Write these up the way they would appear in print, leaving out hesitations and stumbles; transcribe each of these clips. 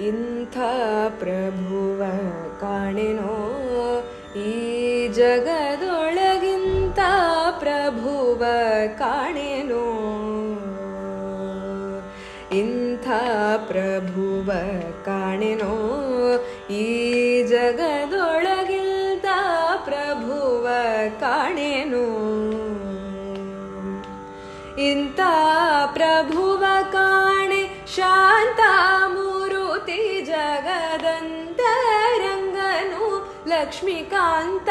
ಇಂಥ ಪ್ರಭುವ ಕಾಣೆನೋ ಈ ಜಗದೊಳಗಿಂತ ಪ್ರಭುವ ಕಾಣೆನೋ. ಇಂಥ ಪ್ರಭುವ ಕಾಣೆನೋ ಈ ಜಗದೊಳಗಿಂತ ಪ್ರಭುವ ಕಾಣೆನೋ. ಇಂಥ ಪ್ರಭುವ ಕಾಣೆ ಶಾಂತ ಮೂರುತಿ ಜಗದಂತರಂಗನು ಲಕ್ಷ್ಮೀಕಾಂತ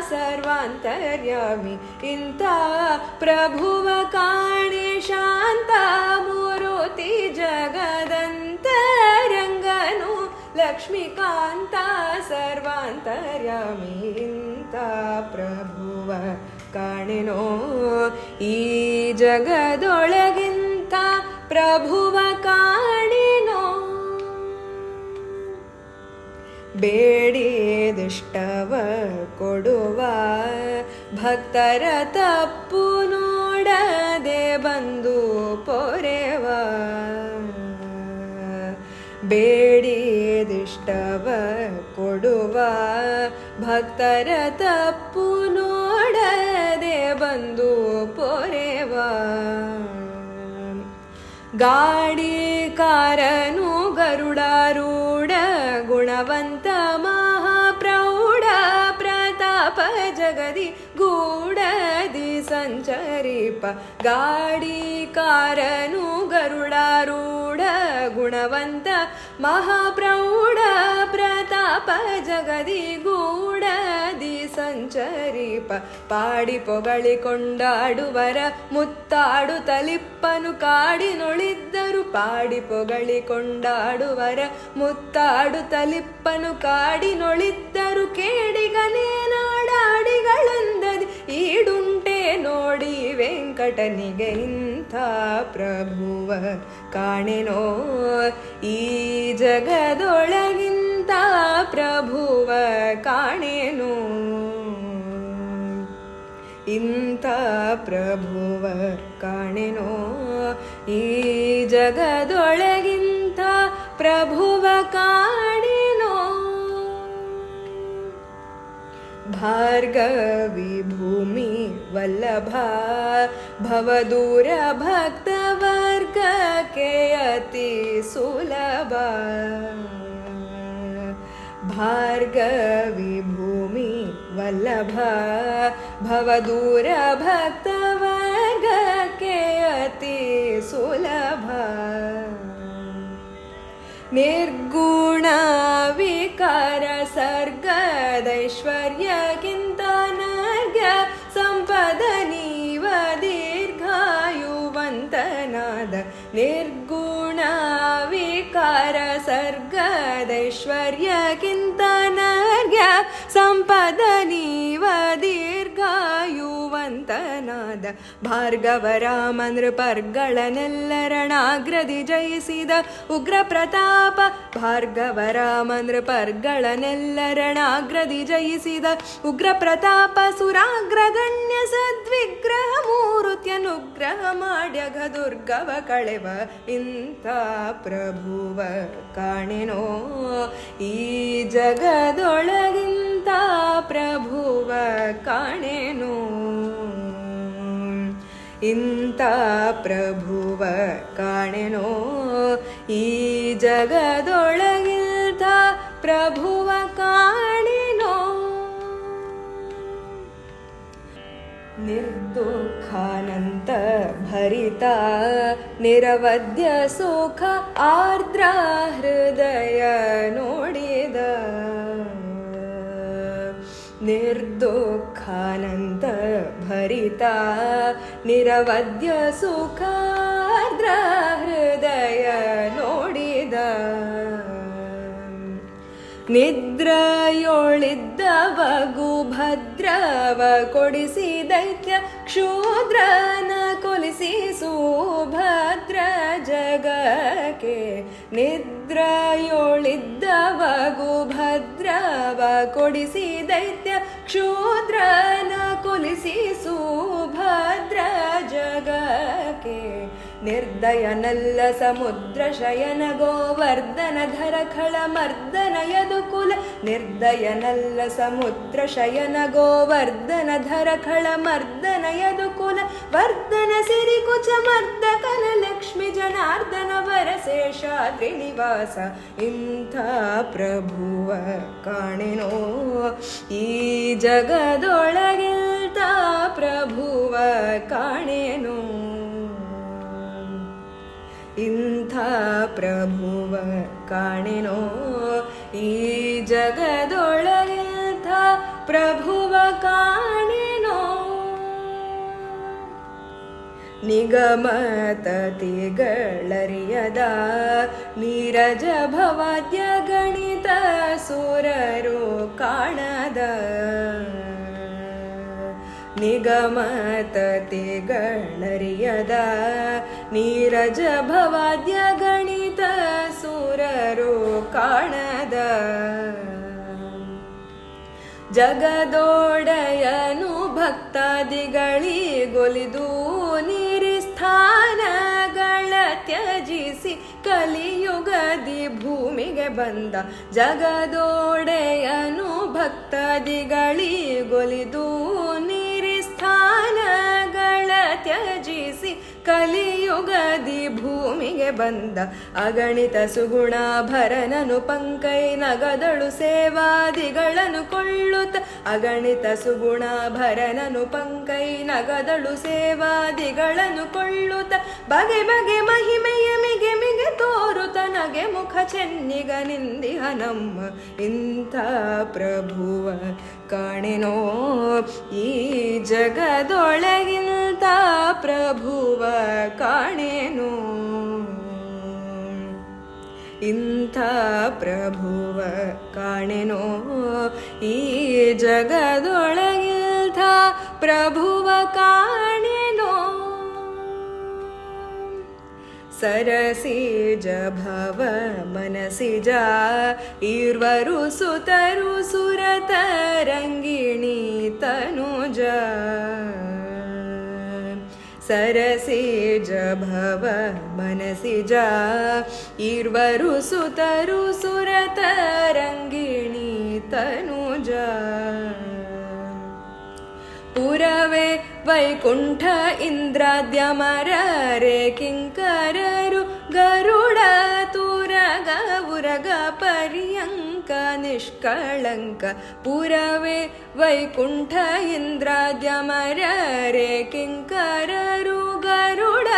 ಸರ್ವಾಂತರ್ಯಾಮಿ. ಇಂಥ ಪ್ರಭುವ ಕಾಣೆ ಶಾಂತ ಮೂರುತಿ ಜಗದಂತರಂಗನು ಲಕ್ಷ್ಮೀಕಾಂತ ಸರ್ವಾಂತರ್ಯಾಮಿ. ಇಂಥ ಪ್ರಭುವ ಕಾಣೆನೋ ಈ ಜಗದೊಳಗಿಂತ ಪ್ರಭುವ ಕಾಣೆನೋ. ಬೇಡಿದಿಷ್ಟವ ಕೊಡುವ ಭಕ್ತರ ತಪ್ಪು ನೋಡದೆ ಬಂದು ಪೊರೆವ. ಬೇಡಿದಿಷ್ಟವ ಕೊಡುವ ಭಕ್ತರ ತಪ್ಪು ನೋಡದೆ ಬಂದು ಪೊರೆವ. ಗಾಡಿಕಾರನು ಗರುಡಾರೂಢ ಗುಣವಂತ ಮಹಾಪ್ರೌಢ ಪ್ರತಾಪ ಜಗದಿ ಗೂಢದಿ ಸಂಚರಿಪ. ಗಾಡಿಕಾರನು ಗರುಡಾರೂಢ ಗುಣವಂತ ಮಹಾಪ್ರೌಢ ಪ್ರತಾಪ ಜಗದಿ ಗೂಢದಿ ಸಂಚರಿಪ. ಪಾಡಿ ಪೊಗಳಿ ಕೊಂಡಾಡುವರ ಮುತ್ತಾಡು ತಲಿಪ್ಪನು ಕಾಡಿನೊಳಿದ್ದರು. ಪಾಡಿ ಪೊಗಳಿ ಕೊಂಡಾಡುವರ ಮುತ್ತಾಡು ತಲಿಪ್ಪನು ಕಾಡಿನೊಳಿದ್ದರು. ಕೇಡಿಗನೇನಾಡಾಡಿಗಳಂದದಿ ಈಡುಂಟೆ ನೋಡಿ ವೆಂಕಟನಿಗೆ. ಇಂಥ ಪ್ರಭುವ ಕಾಣೆನೋ ಈ ಜಗದೊಳಗಿಂತ ಪ್ರಭುವ ಕಾಣೆನೋ. ಇಂಥ ಪ್ರಭುವ ಕಾಣೆನೋ ಈ ಜಗದೊಳಗಿಂತ ಪ್ರಭುವ ಕಾಣೆನೋ. ಭಾರ್ಗವಿ ಭೂಮಿ ವಲ್ಲಭ ಭವದೂರ ಭಕ್ತ ವರ್ಗಕ್ಕೆ ಅತಿ ಸುಲಭ. ಭಾರ್ಗವಿ ಭೂಮಿ ವಲ್ಲಭ ಭವದೂರ ಭಕ್ತ ವರ್ಗಕ್ಕೆ ಅತಿ ಸುಲಭ. ನಿರ್ಗುಣ ವಿಕಾರ ಸರ್ಗದೈಶ್ವರ್ಯಕ್ಕಿಂತ ನರ್ಗ ಸಂಪದ ನೀವ ದೀರ್ಘಾಯುವಂತನಾದ. ನಿರ್ಗುಣ ವಿಕಾರ ಸರ್ಗದೈಶ್ವರ್ಯಕ್ಕಿಂತ ನರ್ಗ ಸಂಪದ ನೀವ ದೀರ್ಘಾಯುವಂತನಾದ. ಭಾರ್ಗವ ರಾಮ ನೃಪರ್ಗಳನೆಲ್ಲರಣಾಗ್ರದಿ ಜಯಿಸಿದ ಉಗ್ರ ಪ್ರತಾಪ. ಭಾರ್ಗವ ರಾಮ ನೃಪರ್ಗಳನೆಲ್ಲರಣಾಗ್ರದಿ ಜಯಿಸಿದ ಉಗ್ರ ಪ್ರತಾಪ. ಸುರಾಗ್ರಗಣ್ಯ ಸದ್ವಿಗ್ರಹ ಮೂರುತ್ಯನುಗ್ರಹ ಮಾಡ್ಯಘ ದುರ್ಗವ ಕಳೆವ. ಇಂಥ ಪ್ರಭುವ ಕಾಣೆನೋ ಈ ಜಗದೊಳಗಿಂತ ಪ್ರಭುವ ಕಾಣೆನೋ. ಇಂಥ ಪ್ರಭುವ ಕಾಣೆನೋ ಈ ಜಗದೊಳಗಿಂತ ಪ್ರಭುವ ಕಾಣೆನೋ. ನಿರ್ದುಃಖಾನಂತ ಭರಿತ ನಿರವಧ್ಯ ಸುಖ ಆರ್ದ್ರ ಹೃದಯ ನೋಡಿದ. ನಿರ್ದುಃಖಾನಂತ ಭರಿತ ನಿರವಧ್ಯ ಸುಖ ಆರ್ದ್ರ ಹೃದಯ ನೋಡಿದ. ನಿದ್ರಯೊಳಿದ್ದವಗು ಭದ್ರವ ಕೊಡಿಸಿ ದೈತ್ಯ ಕ್ಷೂದ್ರನ ಕೊಲಿಸಿ ಸುಭದ್ರ ಜಗಕ್ಕೆ. ನಿದ್ರಯೊಳಿದ್ದವಗು ಭದ್ರವ ಕೊಡಿಸಿ ದೈತ್ಯ ಕ್ಷೂದ್ರನ ಕೊಲಿಸಿ ಸುಭದ್ರ ಜಗಕ್ಕೆ. ನಿರ್ದಯನಲ್ಲ ಸಮುದ್ರ ಶಯನ ಗೋವರ್ಧನಧರ ಖಳಮರ್ದನ ಯದುಕುಲ ನಿರ್ದಯನಲ್ಲ ಸಮುದ್ರ ಶಯನ ಗೋವರ್ಧನಧರ ಖಳಮರ್ದನ ಯದುಕುಲ ವರ್ಧನ ಸಿರಿ ಕುಚ ಮರ್ದಕನ ಲಕ್ಷ್ಮಿ ಜನಾರ್ದನ ವರಶೇಷಾದ್ರಿ ನಿವಾಸ ಇಂಥ ಪ್ರಭುವ ಕಾಣೆನೋ ಈ ಜಗದೊಳಗಿಲ್ತ ಪ್ರಭುವ ಕಾಣೆನೋ ಇಂಥ ಪ್ರಭುವ ಕಾಣೆನೋ ಈ ಜಗದೊಳಗಿಲ್ತ ಪ್ರಭುವ ಕಾಣೆನೋ ನಿಗಮತತಿಗಳರಿಯದ ನೀರಜ ಭವಾದ್ಯ ಗಣಿತ ಸುರರು ಕಾಣದ ನಿಗಮತತಿಗಳರಿಯದ ನೀರಜ ಭವಾದ್ಯ ಗಣಿತ ಸುರರು ಕಾಣದ ಜಗದೋಡಯನು ಭಕ್ತಾದಿಗಳಿಗೊಲಿದು ನಿರಿಸ್ಥಾನಗಳ ತ್ಯಜಿಸಿ ಕಲಿಯುಗದಿ ಭೂಮಿಗೆ ಬಂದ ಜಗದೋಡೆಯನು ಭಕ್ತಾದಿಗಳಿಗೊಲಿದು ನಿರಿಸ್ಥಾನಗಳ ತ್ಯಜಿಸಿ ಕಲಿಯುಗದಿ ಭೂಮಿಗೆ ಬಂದ ಅಗಣಿತ ಸುಗುಣಾಭರಣನು ಪಂಕೈ ನಗದಳು ಸೇವಾದಿಗಳನ್ನು ಕೊಳ್ಳುತ್ತ ಅಗಣಿತ ಸುಗುಣಾಭರಣನು ಪಂಕೈ ನಗದಳು ಸೇವಾದಿಗಳನ್ನು ಕೊಳ್ಳುತ್ತ ಬಗೆ ಬಗೆ ಮಹಿಮೆಯ ಮಿಗೆ ಮಿಗೆ ತೋರುತ್ತ ನಗೆ ಮುಖ ಚೆನ್ನಿಗ ನಿಂದಿಹ ನಮ್ಮ ಇಂಥ ಪ್ರಭುವ ಕಾಣೆನೋ ಈ ಜಗದೊಳಗಿಂತ ಪ್ರಭುವ ಕಾಣೆನೋ ಇಂಥ ಪ್ರಭುವ ಕಾಣೆನೋ ಈ ಜಗದೊಳಗಿಂತ ಪ್ರಭುವ ಕಾಣೆನೋ ಸರಸಿಜ ಭವ ಮನಸಿಜ ಇರ್ವರು ಸುತರು ಸುರತರಂಗಿಣಿ ತನುಜ ಸರಸಿಜ ಭವ ಮನಸಿಜ ಇರ್ವರು ಸುತರು ಸುರತರಂಗಿಣಿ ತನುಜ ಪುರವೇ ವೈಕುಂಠ ಇಂದ್ರಾದ್ಯಮರರೆ ಕಿಂಕರರು ಗರುಡ ತುರಗ ಉರಗ ಪರ್ಯಂಕ ನಿಷ್ಕಳಂಕ ಪುರವೇ ವೈಕುಂಠ ಇಂದ್ರಾದ್ಯಮರರೆ ಕಿಂಕರರು ಗರುಡ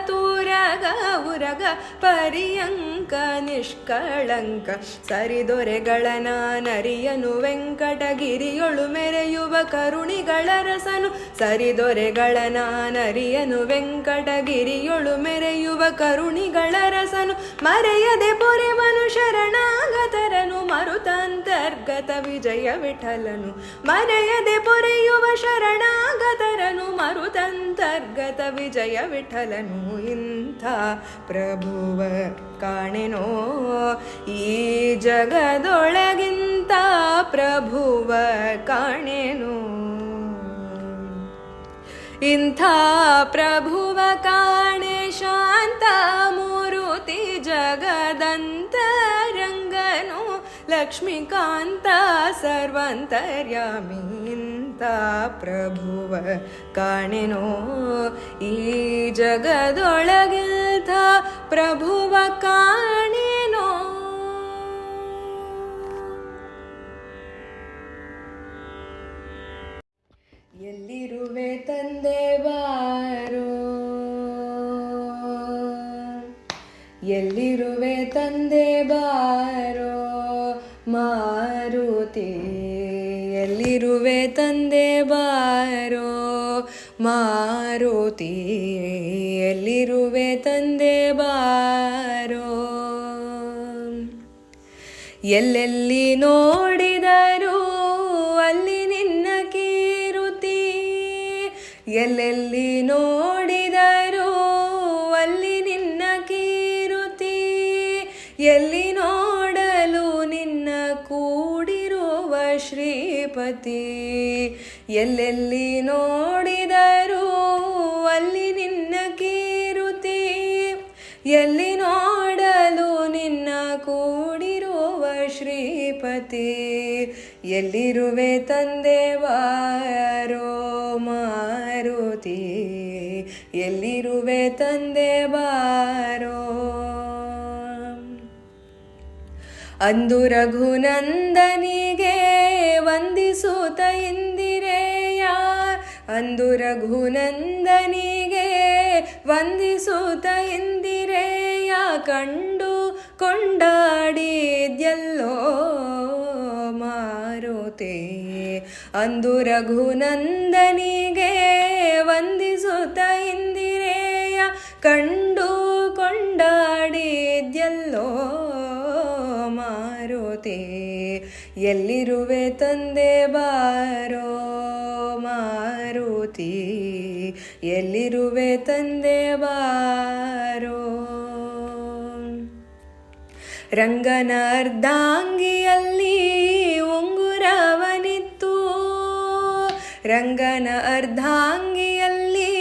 ತುರಗ ಉರಗ ಪರ್ಯಂಕ ನಿಷ್ಕಳಂಕ ಸರಿದೊರೆಗಳನ ನರಿಯನು ವೆಂಕಟಗಿರಿಯೊಳು ಮೆರೆಯುವ ಕರುಣಿಗಳ ರಸನು ಸರಿದೊರೆಗಳನ ನರಿಯನು ವೆಂಕಟಗಿರಿಯೊಳು ಮೆರೆಯುವ ಕರುಣಿಗಳ ರಸನು ಮರೆಯದೆ ಪೊರೆವನು ಶರಣಾಗತರನು ಮರುತಾಂತರ್ಗತ ವಿಜಯ ವಿಠಲನು ಮರೆಯದೆ ಪೊರೆಯುವ ಶರಣಾಗತರನು ಮರುತಾಂತರ್ಗತ ವಿಜಯ ವಿಠಲನು ಇಂಥ ಪ್ರಭುವ ಕಾಣೆನೋ ಈ ಜಗದೊಳಗಿಂತ ಪ್ರಭುವ ಕಾಣೆನೋ ಇಂಥ ಪ್ರಭುವ ಕಾಣೆ ಶಾಂತ ಮೂರುತಿ ಜಗದಂತರಂಗನು ಲಕ್ಷ್ಮೀಕಾಂತ ಸರ್ವಂತರ್ಯಾಮಿ ಇಂಥ ಪ್ರಭುವ ಕಾಣೆನೋ ಈ ಜಗದೊಳಗಿಲ್ತ ಪ್ರಭುವ ಕಾಣೆನೋ ಎಲ್ಲಿರುವೆ ತಂದೆ ಬಾರೋ ಎಲ್ಲಿರುವೆ ತಂದೆ ಬಾರೋ ಮಾರುತಿ ಎಲ್ಲಿರುವೆ ತಂದೆ ಬಾರೋ ಮಾರುತಿ ಎಲ್ಲಿರುವೆ ತಂದೆ ಬಾರೋ ಎಲ್ಲೆಲ್ಲಿ ನೋಡಿದರೂ ಅಲ್ಲಿ ನಿನ್ನ ಕೀರುತಿ ಎಲ್ಲೆಲ್ಲಿ ನೋಡಿದರೂ ಅಲ್ಲಿ ನಿನ್ನ ಕೀರುತಿ ಎಲ್ಲಿ ನೋಡಲು ನಿನ್ನ ಕೂಡಿರುವ ಶ್ರೀಪತಿ ಎಲ್ಲೆಲ್ಲಿ ನೋಡಿದರೂ ಅಲ್ಲಿ ನಿನ್ನ ಕೀರುತಿ ನೋಡಲು ನಿನ್ನ ಕೂಡಿರುವ ಶ್ರೀಪತಿ ಎಲ್ಲಿರುವೆ ತಂದೆ ಬಾರೋ ಮಾರುತಿ ಎಲ್ಲಿರುವೆ ತಂದೆ ಬಾರೋ ಅಂದು ರಘುನಂದನಿಗೆ ವಂದಿಸುತ್ತ ಇಂದಿರೆಯ ಅಂದು ರಘುನಂದನಿಗೆ ವಂದಿಸುತ್ತ ಇಂದಿರೆಯ ಕಂಡು ಕೊಂಡಾಡಿದ್ಯಲ್ಲೋ ಮಾರುತಿ ಅಂದು ರಘುನಂದನಿಗೆ ವಂದಿಸುತ್ತ ಇಂದಿರೆಯ ಕಂಡು ಕೊಂಡಾಡಿದ್ಯಲ್ಲೋ ಮಾರುತಿ ಎಲ್ಲಿರುವೆ ತಂದೆ ಬಾರೋ ಮಾರುತಿ ಎಲ್ಲಿರುವೆ ತಂದೆ ಬಾರೋ ರಂಗನ ಅರ್ಧಾಂಗಿಯಲ್ಲಿ ಉಂಗುರವನಿತ್ತು ರಂಗನ ಅರ್ಧಾಂಗಿಯಲ್ಲಿ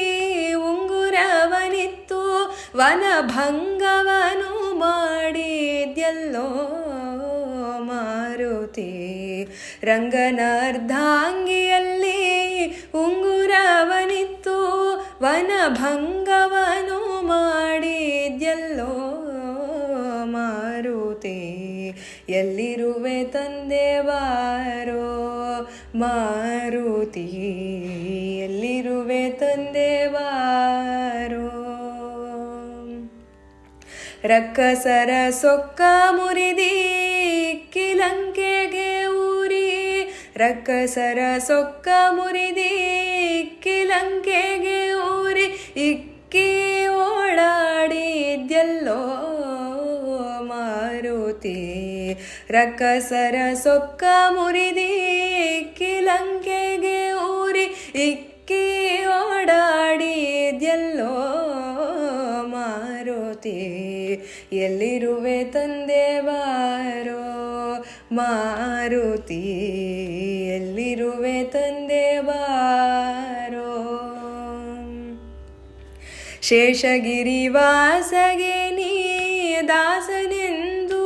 ಉಂಗುರವನಿತ್ತು ವನಭಂಗವನು ಮಾಡಿದ್ಯಲ್ಲೋ ಮಾರುತಿ ರಂಗನ ಅರ್ಧಾಂಗಿಯಲ್ಲಿ ಉಂಗುರವನಿತ್ತು ವನಭಂಗವನು ಮಾಡಿದ್ಯಲ್ಲೋ ಮಾರುತಿ ಎಲ್ಲಿರುವೆ ತಂದೆ ಬಾರೋ ಮಾರುತಿ ಎಲ್ಲಿರುವೆ ತಂದೆ ಬಾರೋ ರಕ್ಕಸರ ಸೊಕ್ಕ ಮುರಿದಿ ಕಿಲಂಕೆಗೆ ಊರಿ ರಕ್ಕಸರ ಸೊಕ್ಕ ಮುರಿದಿ ಕಿಲಂಕೆಗೆ ಊರಿ ಇಕ್ಕಿ ಓಡಾಡಿದ್ಯಲ್ಲೋ ಮಾರುತಿ ರಕ್ಕಸರ ಸೊಕ್ಕ ಮುರಿದಿ ಕಿಲಂಕೆಗೆ ಊರಿ ಇಕ್ಕಿ ಓಡಾಡಿದ್ಯಲ್ಲೋ ಮಾರುತಿ ಎಲ್ಲಿರುವೆ ತಂದೆ ಬಾರೋ ಮಾರುತಿ ಎಲ್ಲಿರುವೆ ತಂದೆ ಬಾರೋ ಶೇಷಗಿರಿ ವಾಸಗೆ ನೀ ದಾಸನೆಂದು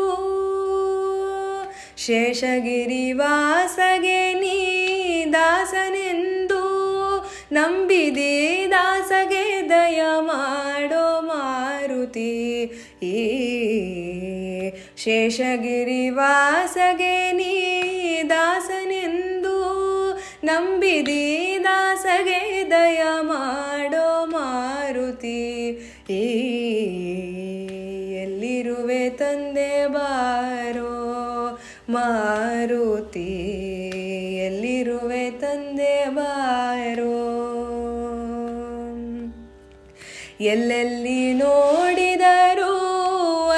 ಶೇಷಗಿರಿ ವಾಸಗೆ ನೀ ದಾಸನೆಂದು ನಂಬಿದಿ ದಾಸಗೆ ದಯ ಮಾಡೋ ಮಾರುತಿ ಈ ಶೇಷಗಿರಿ ವಾಸಗೆ ನೀ ದಾಸನೆಂದು ನಂಬಿದಿ ದಾಸಗೆ ದಯ ಮಾಡೋ ಮಾರುತಿ ಈ ಎಲ್ಲಿರುವೆ ತಂದೆ ಬಾರೋ ಮಾರುತಿ ಎಲ್ಲಿರುವೆ ತಂದೆ ಬಾರೋ ಎಲ್ಲೆಲ್ಲಿ ನೋಡಿದರೂ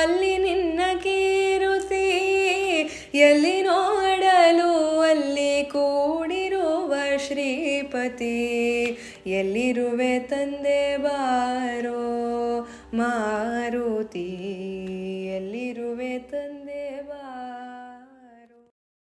ಅಲ್ಲಿ ನಿನ್ನ ಕೀರುತಿ ಎಲ್ಲಿ ನೋಡಲು ಅಲ್ಲಿ ಕೂಡಿರುವ ಶ್ರೀಪತಿ ಎಲ್ಲಿರುವೆ ತಂದೆ ಬಾರೋ ಮಾರುತಿ ಎಲ್ಲಿರುವೆ ತಂದೆ